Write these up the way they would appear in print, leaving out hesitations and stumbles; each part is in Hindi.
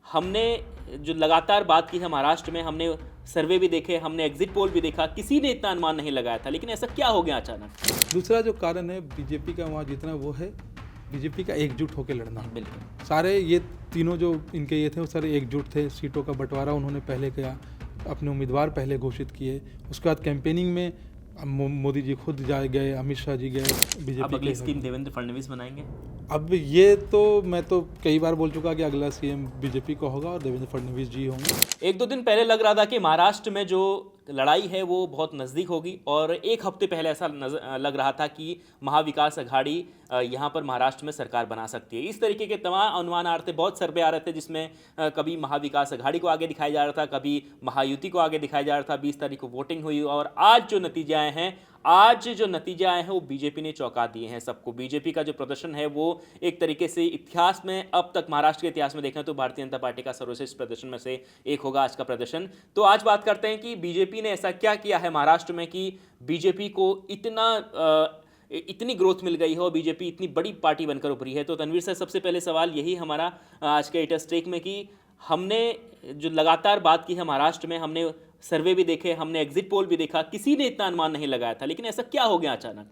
हमने जो लगातार बात की है महाराष्ट्र में, हमने सर्वे भी देखे, हमने एग्जिट पोल भी देखा, किसी ने इतना अनुमान नहीं लगाया था। लेकिन ऐसा क्या हो गया अचानक? दूसरा जो कारण है बीजेपी का वहाँ जीतना, वो है बीजेपी का एकजुट होकर लड़ना। बिल्कुल। सारे ये तीनों जो इनके ये थे वो सारे एकजुट थे। सीटों का बंटवारा उन्होंने पहले किया, अपने उम्मीदवार पहले घोषित किए, उसके बाद कैंपेनिंग में मोदी जी खुद गए, अमित शाह जी गए अब बीजेपी अगली के। स्कीम देवेंद्र फडणवीस बनाएंगे। अब ये तो मैं तो कई बार बोल चुका कि अगला सीएम बीजेपी का होगा और देवेंद्र फडणवीस जी होंगे। एक दो दिन पहले लग रहा था कि महाराष्ट्र में जो लड़ाई है वो बहुत नज़दीक होगी, और एक हफ्ते पहले ऐसा लग रहा था कि महाविकास अघाड़ी यहाँ पर महाराष्ट्र में सरकार बना सकती है। इस तरीके के तमाम अनुमान आ रहे थे, बहुत सर्वे आ रहे थे, जिसमें कभी महाविकास अघाड़ी को आगे दिखाया जा रहा था, कभी महायुति को आगे दिखाया जा रहा था। 20 तारीख को वोटिंग हुई और आज जो नतीजे आए हैं वो बीजेपी ने चौंका दिए हैं सबको। बीजेपी का जो प्रदर्शन है वो एक तरीके से इतिहास में, अब तक महाराष्ट्र के इतिहास में देखें तो भारतीय जनता पार्टी का सर्वश्रेष्ठ प्रदर्शन में से एक होगा आज का प्रदर्शन। तो आज बात करते हैं कि बीजेपी ने ऐसा क्या किया है महाराष्ट्र में कि बीजेपी को इतनी ग्रोथ मिल गई है और बीजेपी इतनी बड़ी पार्टी बनकर उभरी है। तो तनवीर सर, सबसे पहले सवाल यही हमारा आज के एटस टेक में कि हमने जो लगातार बात की है महाराष्ट्र में, हमने सर्वे भी देखे, हमने एग्जिट पोल भी देखा, किसी ने इतना अनुमान नहीं लगाया था। लेकिन ऐसा क्या हो गया अचानक?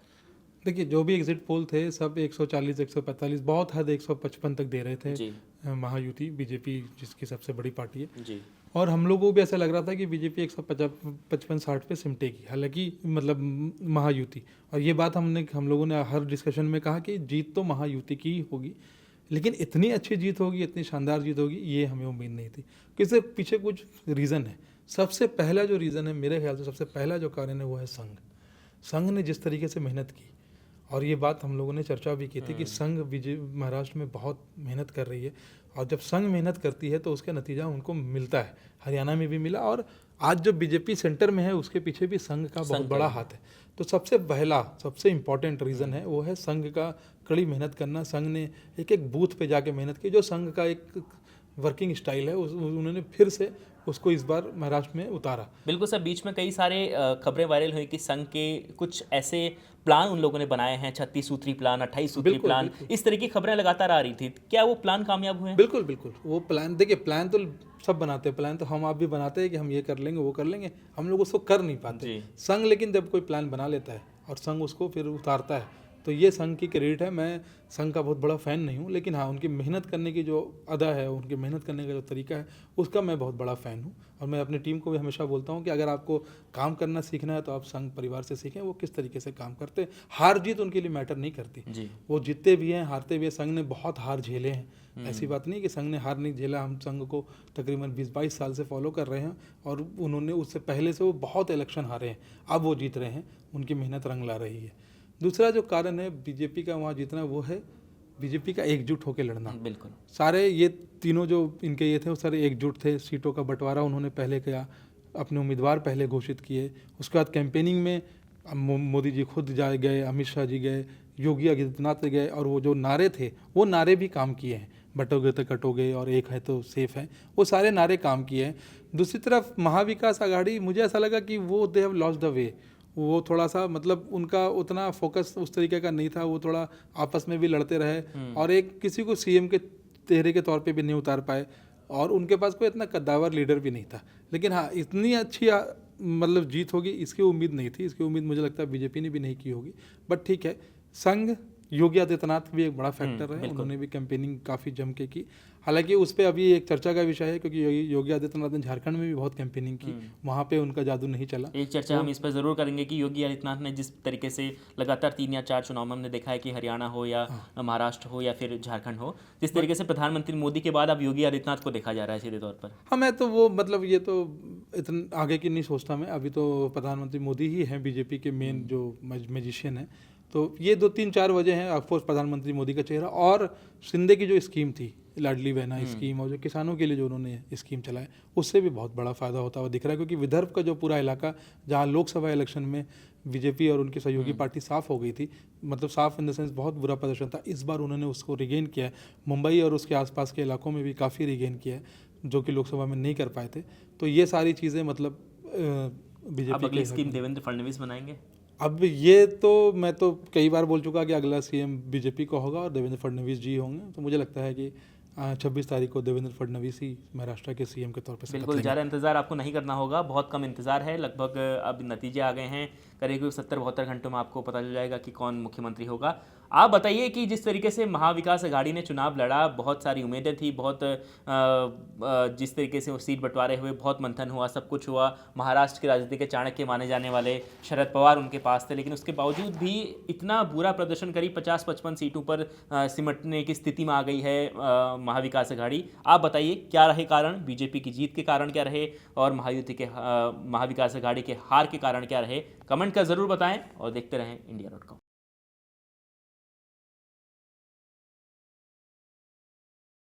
देखिए, जो भी एग्जिट पोल थे सब 140, 145, बहुत हद 155 तक दे रहे थे जी महायुति, बीजेपी जिसकी सबसे बड़ी पार्टी है। जी। और हम लोगों को भी ऐसा लग रहा था कि बीजेपी 155-60 पे सिमटेगी, हालांकि मतलब महायुति। और ये बात हम लोगों ने हर डिस्कशन में कहा कि जीत तो महायुति की ही होगी, लेकिन इतनी अच्छी जीत होगी, इतनी शानदार जीत होगी, ये हमें उम्मीद नहीं थी। इससे पीछे कुछ रीज़न है। सबसे पहला जो रीज़न है, मेरे ख्याल से सबसे पहला जो कारण है वो है संघ ने जिस तरीके से मेहनत की। और ये बात हम लोगों ने चर्चा भी की थी कि संघ महाराष्ट्र में बहुत मेहनत कर रही है, और जब संघ मेहनत करती है तो उसका नतीजा उनको मिलता है। हरियाणा में भी मिला, और आज जो बीजेपी सेंटर में है उसके पीछे भी संघ का बहुत बड़ा हाथ है। तो सबसे इम्पॉर्टेंट रीज़न है वो है संघ का कड़ी मेहनत करना। संघ ने एक एक बूथ पे जाके मेहनत की। जो संघ का एक वर्किंग स्टाइल है उन्होंने फिर से उसको इस बार महाराष्ट्र में उतारा। बिल्कुल सर, बीच में कई सारे खबरें वायरल हुई कि संघ के कुछ ऐसे प्लान उन लोगों ने बनाए हैं, 36 सूत्री प्लान, 28 सूत्री प्लान, इस तरह की खबरें लगातार आ रही थी। क्या वो प्लान कामयाब हुए हैं? बिल्कुल वो प्लान, देखिए प्लान तो सब बनाते हैं, प्लान तो हम आप भी बनाते हैं कि हम ये कर लेंगे वो कर लेंगे, हम लोग उसको कर नहीं पाते। संघ लेकिन जब कोई प्लान बना लेता है और संघ उसको फिर उतारता है, तो ये संघ की क्रेडिट है। मैं संघ का बहुत बड़ा फ़ैन नहीं हूँ, लेकिन हाँ, उनकी मेहनत करने की जो अदा है, उनकी मेहनत करने का जो तरीका है, उसका मैं बहुत बड़ा फ़ैन हूँ। और मैं अपनी टीम को भी हमेशा बोलता हूँ कि अगर आपको काम करना सीखना है तो आप संघ परिवार से सीखें, वो किस तरीके से काम करते हैं। हार जीत उनके लिए मैटर नहीं करती जी। वो जीतते भी हैं, हारते भी हैं। संघ ने बहुत हार झेले हैं, ऐसी बात नहीं कि संघ ने हार नहीं झेला। हम संघ को तकरीबन 20-22 साल से फॉलो कर रहे हैं, और उन्होंने उससे पहले से वो बहुत इलेक्शन हारे हैं, अब वो जीत रहे हैं, उनकी मेहनत रंग ला रही है। दूसरा जो कारण है बीजेपी का वहाँ जीतना, वो है बीजेपी का एकजुट होकर लड़ना। बिल्कुल। सारे ये तीनों जो इनके ये थे वो सारे एकजुट थे। सीटों का बंटवारा उन्होंने पहले किया, अपने उम्मीदवार पहले घोषित किए, उसके बाद कैंपेनिंग में मोदी जी खुद गए, अमित शाह जी गए, योगी आदित्यनाथ गए, और वो जो नारे थे वो नारे भी काम किए हैं। बटोगे तो कटोगे और एक है तो सेफ है, वो सारे नारे काम किए हैं। दूसरी तरफ महाविकास अघाड़ी, मुझे ऐसा लगा कि वो they have lost the way. वो थोड़ा सा मतलब उनका उतना फोकस उस तरीके का नहीं था, वो थोड़ा आपस में भी लड़ते रहे और एक किसी को सीएम के चेहरे के तौर पे भी नहीं उतार पाए, और उनके पास कोई इतना कद्दावर लीडर भी नहीं था। लेकिन हाँ, इतनी अच्छी मतलब जीत होगी इसकी उम्मीद नहीं थी। इसकी उम्मीद मुझे लगता है बीजेपी ने भी नहीं की होगी। बट ठीक है, संघ, योगी आदित्यनाथ भी एक बड़ा फैक्टर है, उन्होंने भी कैंपेनिंग काफ़ी जम के की। हालांकि उस पर अभी एक चर्चा का विषय है, क्योंकि योगी आदित्यनाथ ने झारखंड में भी बहुत कैंपेनिंग की, वहाँ पे उनका जादू नहीं चला। एक चर्चा हम इस पर ज़रूर करेंगे कि योगी आदित्यनाथ ने जिस तरीके से लगातार 3 या 4 चुनाव में हमने देखा है कि हरियाणा हो या महाराष्ट्र हो या फिर झारखंड हो, जिस तरीके से प्रधानमंत्री मोदी के बाद अब योगी आदित्यनाथ को देखा जा रहा है सीधे तौर पर। हाँ, मैं तो वो मतलब ये तो इतना आगे की नहीं सोचता मैं। अभी तो प्रधानमंत्री मोदी ही हैं बीजेपी के मेन जो मैजिशियन है। तो ये 2-3-4 वजह हैं। ऑफकोर्स प्रधानमंत्री मोदी का चेहरा, और शिंदे की जो स्कीम थी, लाडली बहना स्कीम, और जो किसानों के लिए जो उन्होंने स्कीम चलाए, उससे भी बहुत बड़ा फायदा होता हुआ दिख रहा है। क्योंकि विदर्भ का जो पूरा इलाका, जहाँ लोकसभा इलेक्शन में बीजेपी और उनकी सहयोगी पार्टी साफ हो गई थी, मतलब साफ इन द सेंस बहुत बुरा प्रदर्शन था, इस बार उन्होंने उसको रिगेन किया है। मुंबई और उसके आसपास के इलाकों में भी काफ़ी रिगेन किया है, जो कि लोकसभा में नहीं कर पाए थे। तो ये सारी चीज़ें मतलब बीजेपी अगली स्कीम देवेंद्र फडणवीस बनाएंगे। अब ये तो मैं तो कई बार बोल चुका कि अगला सीएम बीजेपी का होगा और देवेंद्र फडणवीस जी होंगे। तो मुझे लगता है कि 26 तारीख को देवेंद्र फडणवीस ही महाराष्ट्र के सीएम के तौर पर शपथ बिल्कुल, लेंगे। ज़्यादा इंतज़ार आपको नहीं करना होगा, बहुत कम इंतज़ार है, लगभग अब नतीजे आ गए हैं, करीब 70-72 घंटों में आपको पता चल जाएगा कि कौन मुख्यमंत्री होगा। आप बताइए कि जिस तरीके से महाविकास अघाड़ी ने चुनाव लड़ा, बहुत सारी उम्मीदें थी, बहुत जिस तरीके से वो सीट बंटवारे हुए बहुत मंथन हुआ, सब कुछ हुआ, महाराष्ट्र की राजनीति के चाणक्य माने जाने वाले शरद पवार उनके पास थे, लेकिन उसके बावजूद भी इतना बुरा प्रदर्शन करी 50-55 सीटों पर सिमटने की स्थिति में आ गई है महाविकास अघाड़ी। आप बताइए क्या रहे कारण, बीजेपी की जीत के कारण क्या रहे और महायुति के महाविकास अघाड़ी के हार के कारण क्या रहे? कमेंट कर ज़रूर बताएं और देखते रहें इंडिया.com।